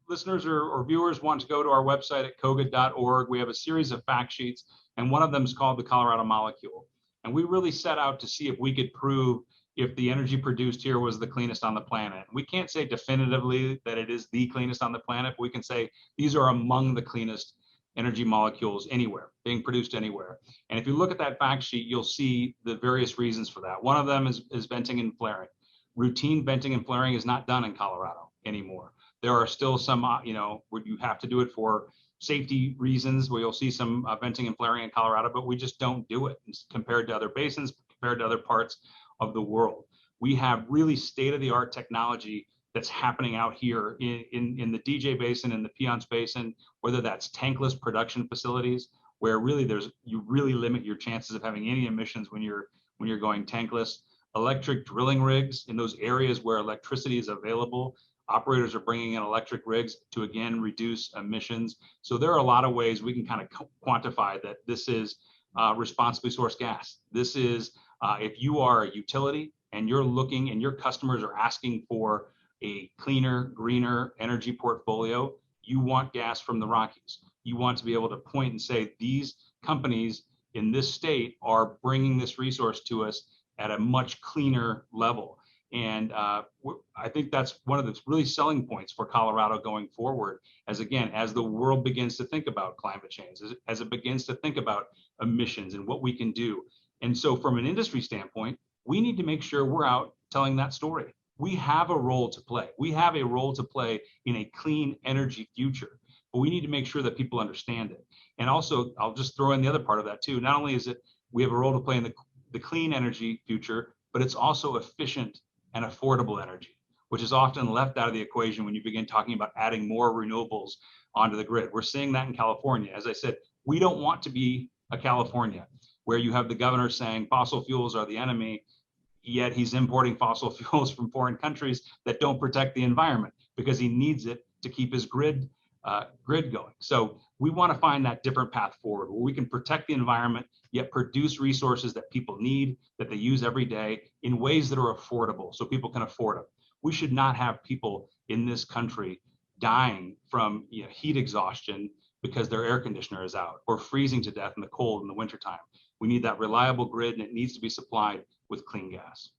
listeners or viewers want to go to our website at koga.org, we have a series of fact sheets, and one of them is called the Colorado Molecule. And we really set out to see if we could prove if the energy produced here was the cleanest on the planet. We can't say definitively that it is the cleanest on the planet, but we can say these are among the cleanest energy molecules anywhere, being produced anywhere. And if you look at that fact sheet, you'll see the various reasons for that. One of them is venting and flaring. Routine venting and flaring is not done in Colorado anymore. There are still some, where you have to do it for safety reasons, where you'll see some venting and flaring in Colorado, but we just don't do it compared to other basins, compared to other parts of the world. We have really state-of-the-art technology that's happening out here in the DJ Basin, in the Piceance Basin, whether that's tankless production facilities, where really you really limit your chances of having any emissions when you're going tankless. Electric drilling rigs in those areas where electricity is available. Operators are bringing in electric rigs to, again, reduce emissions. So there are a lot of ways we can kind of quantify that this is responsibly sourced gas. This is, if you are a utility and you're looking and your customers are asking for a cleaner, greener energy portfolio, you want gas from the Rockies. You want to be able to point and say, these companies in this state are bringing this resource to us at a much cleaner level. And I think that's one of the really selling points for Colorado going forward, as the world begins to think about climate change, as it begins to think about emissions and what we can do. And so from an industry standpoint, we need to make sure we're out telling that story. We have a role to play. We have a role to play in a clean energy future, but we need to make sure that people understand it. And also, I'll just throw in the other part of that too. Not only is it we have a role to play in the clean energy future, but it's also efficient and affordable energy, which is often left out of the equation when you begin talking about adding more renewables onto the grid. We're seeing that in California. As I said, we don't want to be a California where you have the governor saying fossil fuels are the enemy, yet he's importing fossil fuels from foreign countries that don't protect the environment because he needs it to keep his grid going. So we want to find that different path forward where we can protect the environment, yet produce resources that people need, that they use every day in ways that are affordable so people can afford them. We should not have people in this country dying from heat exhaustion because their air conditioner is out or freezing to death in the cold in the wintertime. We need that reliable grid, and it needs to be supplied with clean gas.